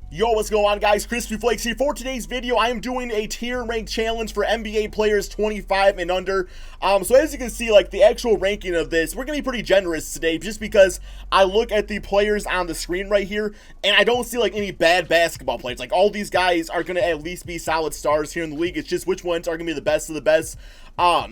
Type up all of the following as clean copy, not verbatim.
Yo, what's going on, guys? KrispyFlakes here. For today's video, I am doing a tier rank challenge for NBA players 25 and under. So as you can see, like, the actual ranking of this, we're gonna be pretty generous today, just because I look at the players on the screen right here, and I don't see, like, any bad basketball players. Like, all these guys are gonna at least be solid stars here in the league. It's just which ones are gonna be the best of the best.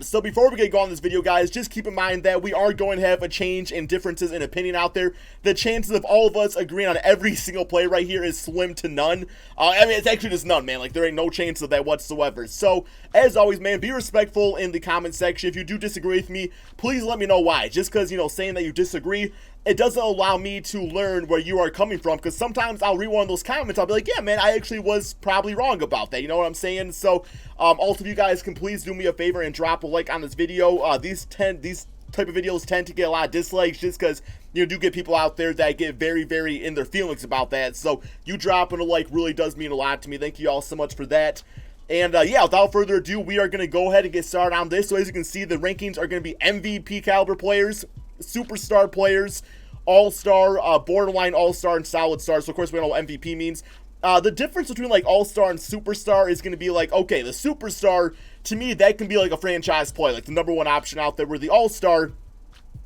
So before we get going on this video, guys, just keep in mind that we are going to have a change in differences in opinion out there. The chances of all of us agreeing on every single play right here is slim to none. I mean, it's actually just none, man. Like, there ain't no chance of that whatsoever. So, as always, man, be respectful in the comment section. If you do disagree with me, please let me know why. Just because, you know, saying that you disagree, it doesn't allow me to learn where you are coming from, because sometimes I'll read one of those comments, I'll be like, yeah, man, I actually was probably wrong about that, you know what I'm saying? So, also, if you guys can please do me a favor and drop a like on this video. These type of videos tend to get a lot of dislikes, just because you do get people out there that get very, very in their feelings about that. So, you dropping a like really does mean a lot to me. Thank you all so much for that. And yeah, without further ado, we are going to go ahead and get started on this. So as you can see, the rankings are going to be MVP caliber players, superstar players, all-star, borderline all-star, and solid star. So of course we know what MVP means. The difference between like all-star and superstar is going to be like, okay, the superstar, to me, that can be like a franchise play, like the #1 option out there, where the all-star,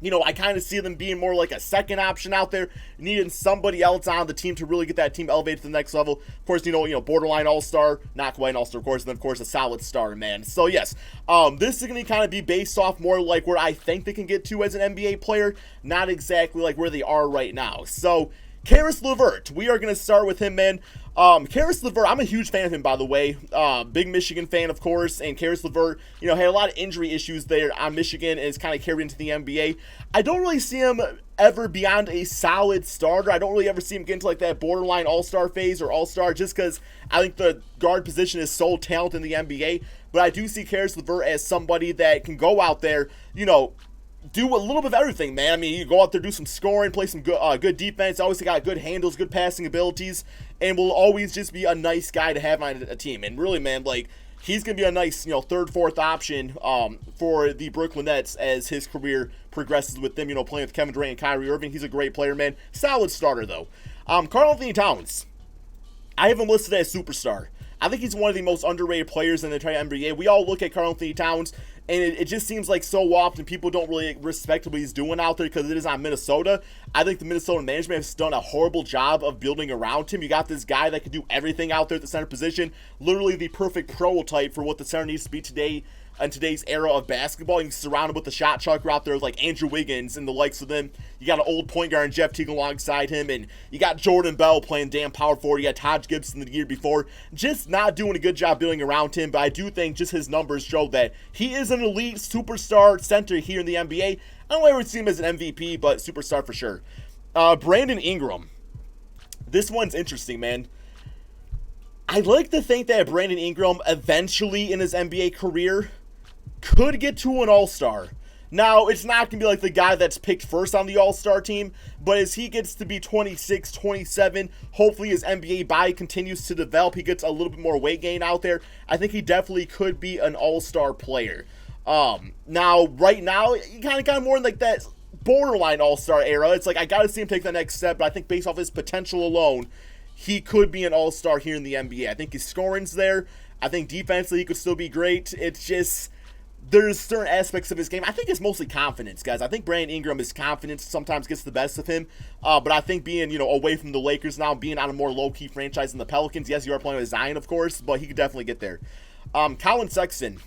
you know, I kind of see them being more like a second option out there, needing somebody else on the team to really get that team elevated to the next level. Of course, you know, borderline all-star, not quite an all-star, of course, and then, of course, a solid star, man. So, yes, this is going to kind of be based off more like where I think they can get to as an NBA player, not exactly like where they are right now. So, Karis Levert, we are going to start with him, man. Karis Levert, I'm a huge fan of him, by the way. Big Michigan fan, of course, and Karis Levert, you know, had a lot of injury issues there on Michigan and is kind of carried into the NBA. I don't really see him ever beyond a solid starter. I don't really ever see him get into like that borderline all-star phase or all-star, just because I think the guard position is so talented in the NBA. But I do see Karis Levert as somebody that can go out there, you know, do a little bit of everything, man. I mean, you go out there, do some scoring, play some good defense. Always got good handles, good passing abilities, and will always just be a nice guy to have on a team. And really, man, like, he's going to be a nice, you know, third, fourth option for the Brooklyn Nets as his career progresses with them, you know, playing with Kevin Durant and Kyrie Irving. He's a great player, man. Solid starter, though. Carlton Towns, I have him listed as superstar. I think he's one of the most underrated players in the entire NBA. We all look at Carlton Towns, and it just seems like so often people don't really respect what he's doing out there because it is on Minnesota. I think the Minnesota management has done a horrible job of building around him. You got this guy that can do everything out there at the center position, literally the perfect prototype for what the center needs to be today in today's era of basketball. You surround him with the shot chucker out there like Andrew Wiggins and the likes of them. You got an old point guard, Jeff Teague, alongside him, and you got Jordan Bell playing damn power forward. You got Taj Gibson the year before. Just not doing a good job building around him, but I do think just his numbers show that he is an elite superstar center here in the NBA. I don't ever see him as an MVP, but superstar for sure. Brandon Ingram. This one's interesting, man. I'd like to think that Brandon Ingram eventually in his NBA career could get to an all-star. Now, it's not going to be like the guy that's picked first on the all-star team, but as he gets to be 26, 27, hopefully his NBA body continues to develop, he gets a little bit more weight gain out there, I think he definitely could be an all-star player. Now, right now, he kind of got more in like that borderline all-star era. It's like, I got to see him take the next step, but I think based off his potential alone, he could be an all-star here in the NBA. I think his scoring's there. I think defensively he could still be great. It's just, there's certain aspects of his game. I think it's mostly confidence, guys. I think Brandon Ingram, his confidence sometimes gets the best of him. But I think being, you know, away from the Lakers now, being on a more low-key franchise than the Pelicans, yes, you are playing with Zion, of course, but he could definitely get there. Colin Sexton.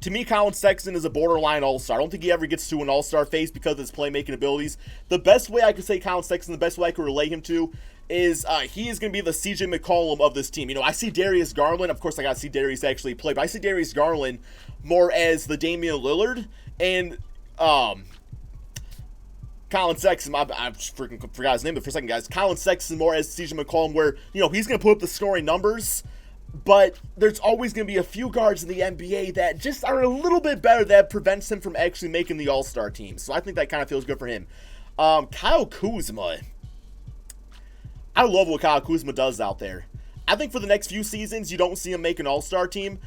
To me, Colin Sexton is a borderline all-star. I don't think he ever gets to an all-star phase because of his playmaking abilities. The best way I could say Colin Sexton, the best way I could relate him to is he is going to be the CJ McCollum of this team. You know, I see Darius Garland. Of course, I got to see Darius actually play, but I see Darius Garland more as the Damian Lillard, and Colin Sexton, I freaking forgot his name for a second, guys. Colin Sexton more as CJ McCollum, where, you know, he's going to put up the scoring numbers, but there's always going to be a few guards in the NBA that just are a little bit better that prevents him from actually making the all-star team. So I think that kind of feels good for him. Kyle Kuzma. I love what Kyle Kuzma does out there. I think for the next few seasons, you don't see him make an all-star team,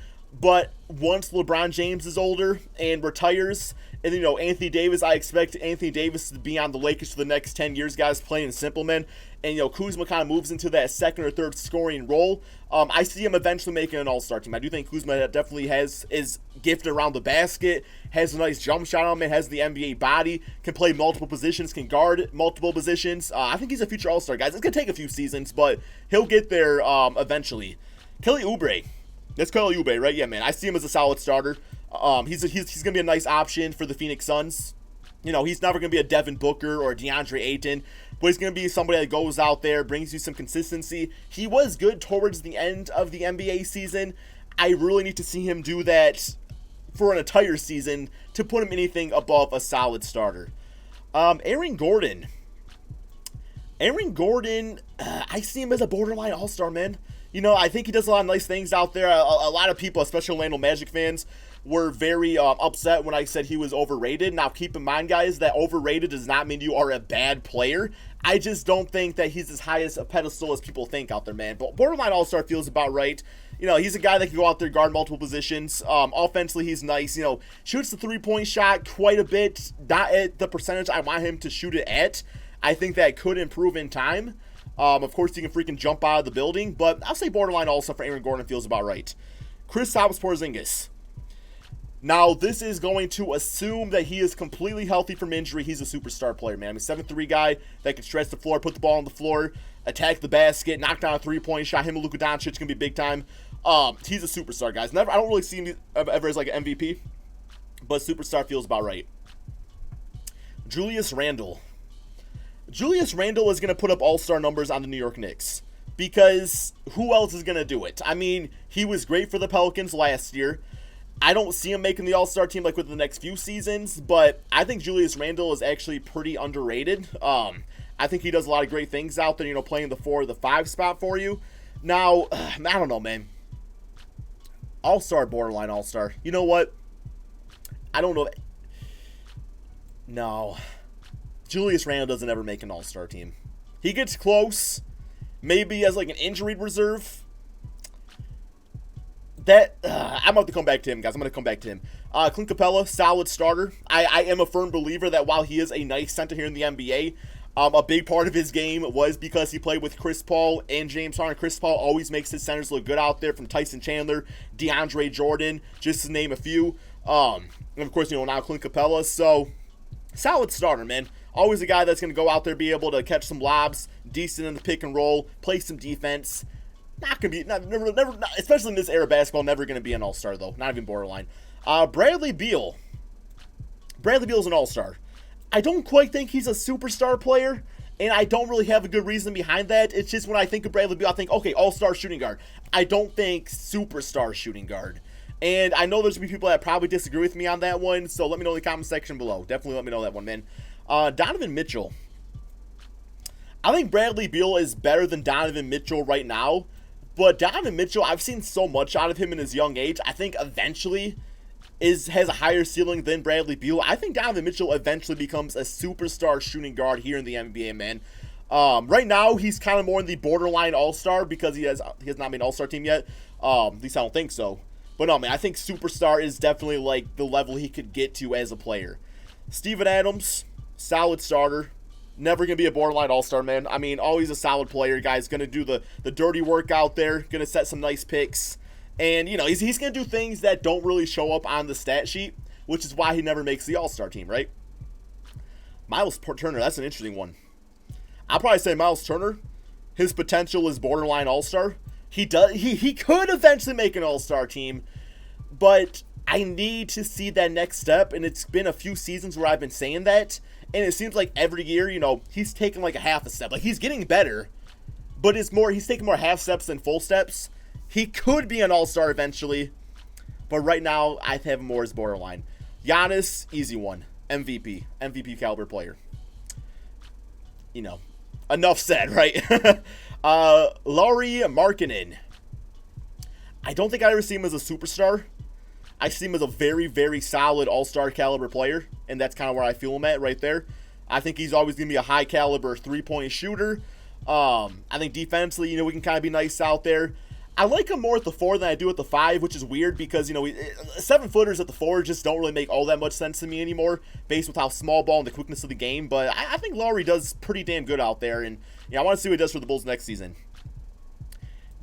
but once LeBron James is older and retires, And, you know, Anthony Davis, I expect Anthony Davis to be on the Lakers for the next 10 years, guys, playing simple, man. And, you know, Kuzma kind of moves into that second or third scoring role. I see him eventually making an all-star team. I do think Kuzma definitely is gifted around the basket, has a nice jump shot on him, has the NBA body, can play multiple positions, can guard multiple positions. I think he's a future all-star, guys. It's going to take a few seasons, but he'll get there eventually. Kelly Oubre. That's Kelly Oubre, right? Yeah, man. I see him as a solid starter. He's going to be a nice option for the Phoenix Suns. You know, he's never going to be a Devin Booker or a DeAndre Ayton, but he's going to be somebody that goes out there, brings you some consistency. He was good towards the end of the NBA season. I really need to see him do that for an entire season to put him anything above a solid starter. Aaron Gordon. I see him as a borderline all-star, man. You know, I think he does a lot of nice things out there. A lot of people, especially Orlando Magic fans, were very upset when I said he was overrated. Now, keep in mind, guys, that overrated does not mean you are a bad player. I just don't think that he's as high as a pedestal as people think out there, man. But borderline all-star feels about right. You know, he's a guy that can go out there, guard multiple positions. Offensively, he's nice. You know, shoots the three-point shot quite a bit. Not at the percentage I want him to shoot it at. I think that could improve in time. Of course, he can freaking jump out of the building. But I'll say borderline all-star for Aaron Gordon feels about right. Kristaps Porzingis. Now, this is going to assume that he is completely healthy from injury. He's a superstar player, man. I mean, 7'3" guy that can stretch the floor, put the ball on the floor, attack the basket, knock down a three-point shot. Him and Luka Doncic can be big time. He's a superstar, guys. I don't really see him ever as like an MVP, but superstar feels about right. Julius Randle. Julius Randle is going to put up all-star numbers on the New York Knicks because who else is going to do it? I mean, he was great for the Pelicans last year. I don't see him making the all-star team like within the next few seasons, but I think Julius Randle is actually pretty underrated. I think he does a lot of great things out there, you know, playing the 4 or the 5 spot for you. Now, I don't know, man. All-star, borderline all-star. You know what? I don't know. No. Julius Randle doesn't ever make an all-star team. He gets close, maybe as like an injured reserve. I'm about to come back to him, guys. I'm going to come back to him. Clint Capela, solid starter. I am a firm believer that while he is a nice center here in the NBA, a big part of his game was because he played with Chris Paul and James Harden. Chris Paul always makes his centers look good out there, from Tyson Chandler, DeAndre Jordan, just to name a few. And of course, you know, now Clint Capela. So, solid starter, man. Always a guy that's going to go out there, be able to catch some lobs, decent in the pick and roll, play some defense. Not gonna be, never, especially in this era of basketball, never gonna be an all-star though. Not even borderline. Bradley Beal. Bradley Beal is an all-star. I don't quite think he's a superstar player, and I don't really have a good reason behind that. It's just when I think of Bradley Beal, I think, okay, all-star shooting guard. I don't think superstar shooting guard. And I know there's gonna be people that probably disagree with me on that one, so let me know in the comment section below. Definitely let me know that one, man. Donovan Mitchell. I think Bradley Beal is better than Donovan Mitchell right now. But Donovan Mitchell, I've seen so much out of him in his young age. I think eventually has a higher ceiling than Bradley Beal. I think Donovan Mitchell eventually becomes a superstar shooting guard here in the NBA, man. Right now, he's kind of more in the borderline all-star because he has not made an all-star team yet. At least I don't think so. But no, man, I think superstar is definitely like the level he could get to as a player. Steven Adams, solid starter. Never going to be a borderline all-star, man. I mean, always a solid player, guys. Going to do the dirty work out there. Going to set some nice picks. And, you know, he's going to do things that don't really show up on the stat sheet, which is why he never makes the all-star team, right? Miles Turner, that's an interesting one. I'll probably say Miles Turner, his potential is borderline all-star. He could eventually make an all-star team, but I need to see that next step, and it's been a few seasons where I've been saying that. And it seems like every year, you know, he's taking like a half a step. Like, he's getting better, but he's taking more half steps than full steps. He could be an all-star eventually, but right now, I have him more as borderline. Giannis, easy one. MVP caliber player. You know, enough said, right? Lauri Markkanen. I don't think I ever see him as a superstar. I see him as a very, very solid all-star caliber player, and that's kind of where I feel him at right there. I think he's always going to be a high-caliber three-point shooter. I think defensively, you know, we can kind of be nice out there. I like him more at the 4 than I do at the 5, which is weird because, 7-footers at the 4 just don't really make all that much sense to me anymore, based with how small ball and the quickness of the game. But I think Lowry does pretty damn good out there, and I want to see what he does for the Bulls next season.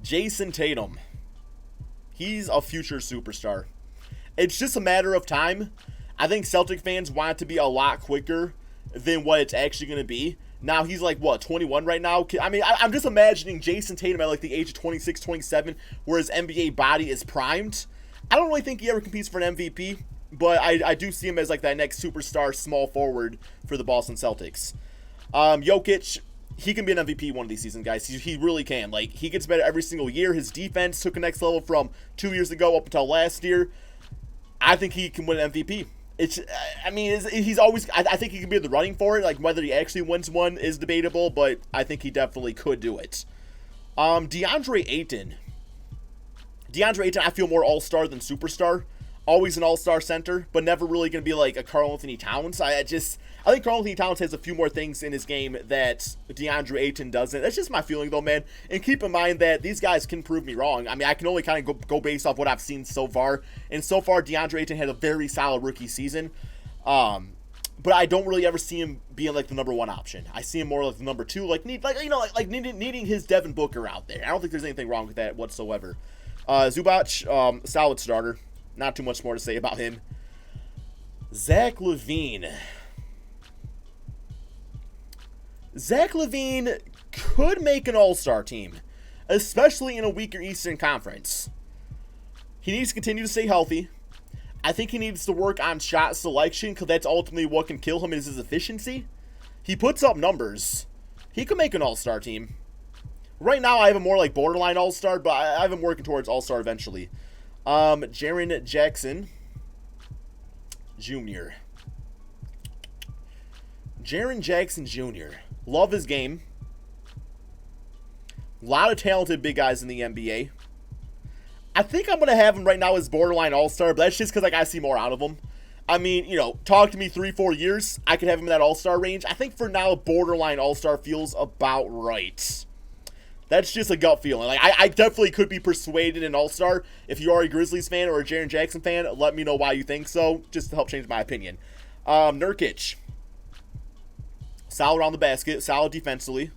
Jason Tatum. He's a future superstar. It's just a matter of time. I think Celtic fans want it to be a lot quicker than what it's actually going to be. Now, he's like, 21 right now? I mean, I'm just imagining Jason Tatum at like the age of 26, 27, where his NBA body is primed. I don't really think he ever competes for an MVP, but I do see him as like that next superstar small forward for the Boston Celtics. Jokic, he can be an MVP one of these seasons, guys. He really can. Like, he gets better every single year. His defense took a next level from 2 years ago up until last year. I think he can win an MVP. He's always. I think he can be in the running for it. Like, whether he actually wins one is debatable, but I think he definitely could do it. DeAndre Ayton, I feel more all-star than superstar. Always an all-star center, but never really going to be like a Carlton Towns. I think Carlton Towns has a few more things in his game that DeAndre Ayton doesn't. That's just my feeling, though, man. And keep in mind that these guys can prove me wrong. I mean, I can only kind of go based off what I've seen so far. And so far, DeAndre Ayton had a very solid rookie season. But I don't really ever see him being like the number 1 option. I see him more like the number 2, needing his Devin Booker out there. I don't think there's anything wrong with that whatsoever. Zubac, solid starter. Not too much more to say about him. Zach LaVine. Zach LaVine could make an all-star team, especially in a weaker Eastern Conference. He needs to continue to stay healthy. I think he needs to work on shot selection because that's ultimately what can kill him is his efficiency. He puts up numbers. He could make an all-star team. Right now, I have him more like borderline all-star, but I have him working towards all-star eventually. Jaren Jackson Jr. Jaren Jackson Jr. Love his game. A lot of talented big guys in the NBA. I think I'm going to have him right now as borderline all-star, but that's just because I got to see more out of him. I mean, talk to me 3-4 years, I could have him in that all-star range. I think for now, borderline all-star feels about right. That's just a gut feeling. Like, I definitely could be persuaded in all-star. If you are a Grizzlies fan or a Jaren Jackson fan, let me know why you think so, just to help change my opinion. Nurkic. Solid around the basket, solid defensively.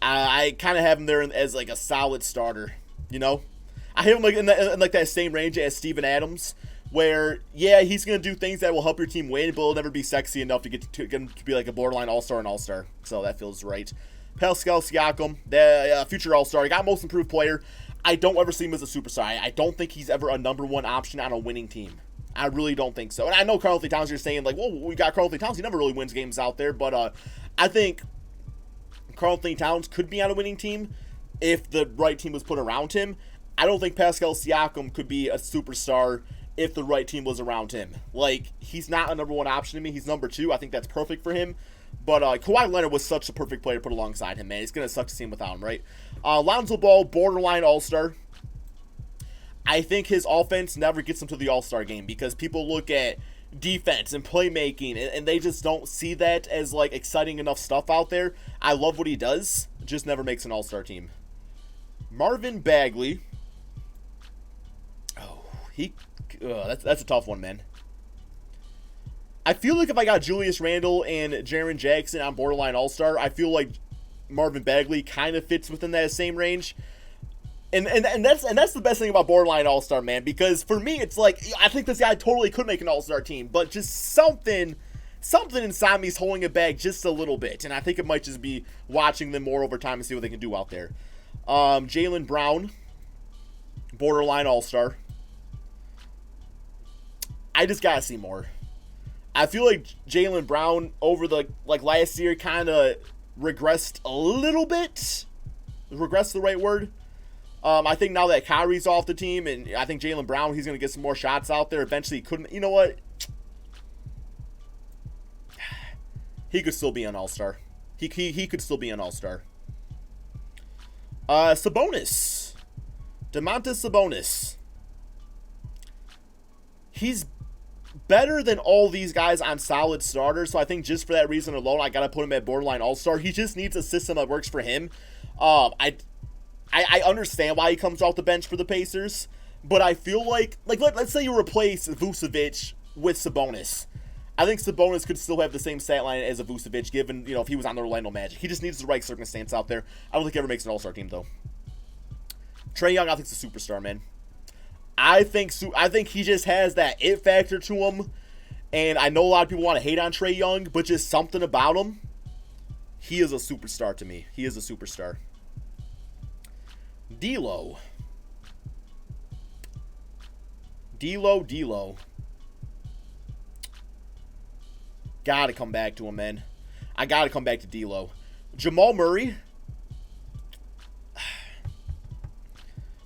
I kind of have him there as like a solid starter, I have him like in that same range as Steven Adams, where, yeah, he's going to do things that will help your team win, but it'll never be sexy enough to get him to be like a borderline all-star and all-star. So that feels right. Pascale Siakam, the future all-star. He got most improved player. I don't ever see him as a superstar. I don't think he's ever a number 1 option on a winning team. I really don't think so. And I know Carlton Towns, you're saying, like, well, we got Carlton Towns. He never really wins games out there. But I think Carlton Towns could be on a winning team if the right team was put around him. I don't think Pascale Siakam could be a superstar if the right team was around him. Like, he's not a number 1 option to me. He's number 2. I think that's perfect for him. But Kawhi Leonard was such a perfect player to put alongside him, man. It's going to suck to see him without him, right? Lonzo Ball, borderline all-star. I think his offense never gets him to the all-star game because people look at defense and playmaking, and they just don't see that as, like, exciting enough stuff out there. I love what he does, just never makes an all-star team. Marvin Bagley. Oh, that's a tough one, man. I feel like if I got Julius Randle and Jaren Jackson on borderline all-star, I feel like Marvin Bagley kind of fits within that same range. And that's the best thing about borderline all-star, man, because for me it's like I think this guy totally could make an all-star team, but just something inside me is holding it back just a little bit, and I think it might just be watching them more over time and see what they can do out there. Jaylen Brown, borderline all-star. I just gotta see more. I feel like Jaylen Brown over the last year kind of regressed a little bit. Regressed the right word. I think now that Kyrie's off the team, and I think Jaylen Brown, he's going to get some more shots out there. Eventually, he couldn't. You know what? He could still be an all-star. He could still be an all-star. Sabonis. Domantas Sabonis. He's better than all these guys on solid starters, so I think just for that reason alone, I got to put him at borderline all-star. He just needs a system that works for him. I understand why he comes off the bench for the Pacers, but I feel like let's say you replace Vucevic with Sabonis. I think Sabonis could still have the same stat line as a Vucevic, given, you know, if he was on the Orlando Magic. He just needs the right circumstance out there. I don't think he ever makes an all-star team, though. Trae Young, I think, is a superstar, man. I think he just has that it factor to him, and I know a lot of people want to hate on Trae Young, but just something about him, he is a superstar to me. He is a superstar. D'Lo. Gotta come back to him, man. I gotta come back to D'Lo. Jamal Murray.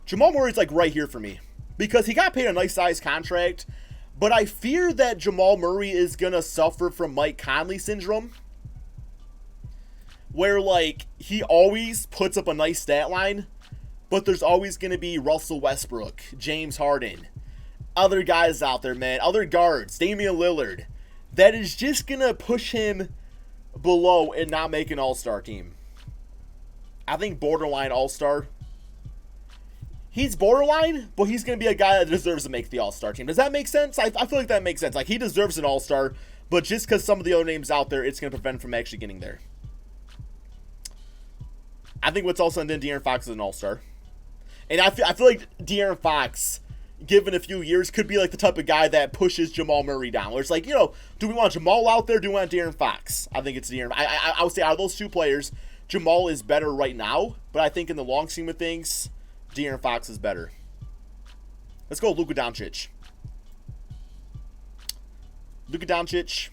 Jamal Murray's like right here for me, because he got paid a nice size contract, but I fear that Jamal Murray is gonna suffer from Mike Conley syndrome, where like he always puts up a nice stat line, but there's always gonna be Russell Westbrook, James Harden, other guys out there, man, other guards, Damian Lillard, that is just going to push him below and not make an all-star team. I think borderline all-star. He's borderline, but he's going to be a guy that deserves to make the all-star team. Does that make sense? I feel like that makes sense. Like, he deserves an all-star, but just because some of the other names out there, it's going to prevent him from actually getting there. I think what's also done, De'Aaron Fox is an all-star. And I feel like De'Aaron Fox, given a few years, could be like the type of guy that pushes Jamal Murray down. Where it's like, you know, do we want Jamal out there? Do we want De'Aaron Fox? I think it's De'Aaron. I would say out of those two players, Jamal is better right now. But I think in the long scheme of things, De'Aaron Fox is better. Let's go Luka Doncic. Luka Doncic.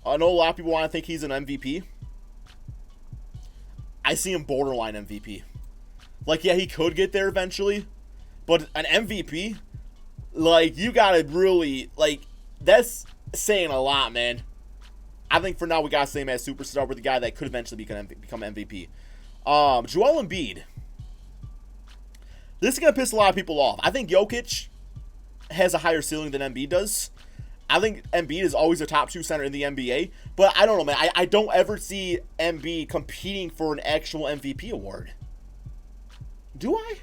I know a lot of people want to think he's an MVP. I see him borderline MVP. Like, yeah, he could get there eventually. But an MVP, like, you gotta really, like, that's saying a lot, man. I think for now we gotta say him as superstar with the guy that could eventually become MVP. Joel Embiid. This is gonna piss a lot of people off. I think Jokic has a higher ceiling than Embiid does. I think Embiid is always a top 2 center in the NBA. But I don't know, man. I don't ever see Embiid competing for an actual MVP award. Do I?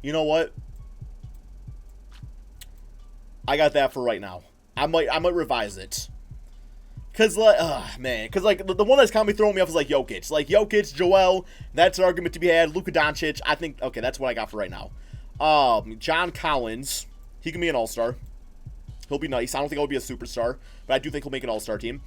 You know what? I got that for right now. I might revise it. Cause like, cause like the one that's kind of throwing me off is like Jokic, Joel. That's an argument to be had. Luka Doncic. I think okay, that's what I got for right now. John Collins, he can be an all-star. He'll be nice. I don't think he'll be a superstar, but I do think he'll make an all-star team.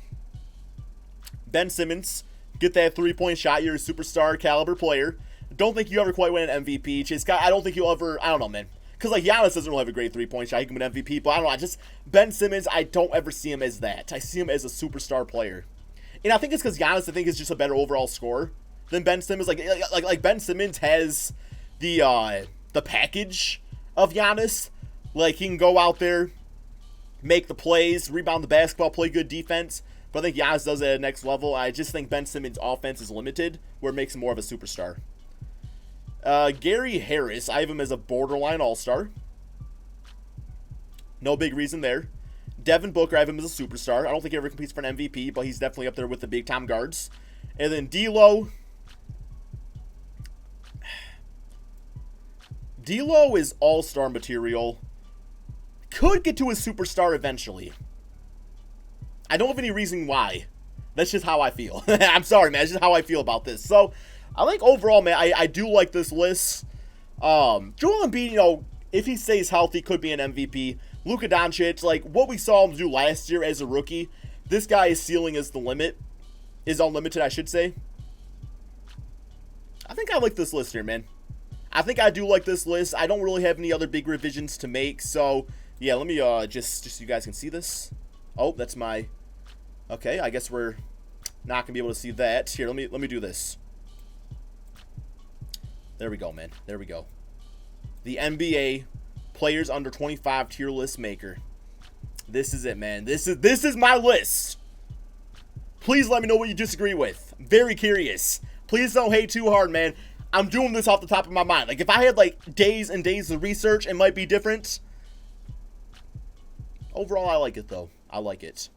Ben Simmons, get that 3-point shot. You're a superstar caliber player. Don't think you ever quite win an MVP. I don't think you'll ever, I don't know, man. Because, like, Giannis doesn't really have a great 3-point shot. He can win MVP, but I don't know. Ben Simmons, I don't ever see him as that. I see him as a superstar player. And I think it's because Giannis, I think, is just a better overall scorer than Ben Simmons. Like Ben Simmons has the package of Giannis. Like, he can go out there, make the plays, rebound the basketball, play good defense. But I think Giannis does it at the next level. I just think Ben Simmons' offense is limited, where it makes him more of a superstar. Gary Harris, I have him as a borderline all-star. No big reason there. Devin Booker, I have him as a superstar. I don't think he ever competes for an MVP, but he's definitely up there with the big-time guards. And then D'Lo. D'Lo is all-star material. Could get to a superstar eventually. I don't have any reason why. That's just how I feel. I'm sorry, man. That's just how I feel about this. So, I think overall, man, I do like this list. Joel Embiid, you know, if he stays healthy, could be an MVP. Luka Doncic, like, what we saw him do last year as a rookie, this guy's ceiling is the limit. Is unlimited, I should say. I think I like this list here, man. I think I do like this list. I don't really have any other big revisions to make. So, yeah, let me just so you guys can see this. Oh, that's my... Okay, I guess we're not going to be able to see that. Here, let me do this. There we go, man. There we go. The NBA Players Under 25 tier list maker. This is it, man. This is my list. Please let me know what you disagree with. Very curious. Please don't hate too hard, man. I'm doing this off the top of my mind. Like, if I had, like, days and days of research, it might be different. Overall, I like it, though. I like it.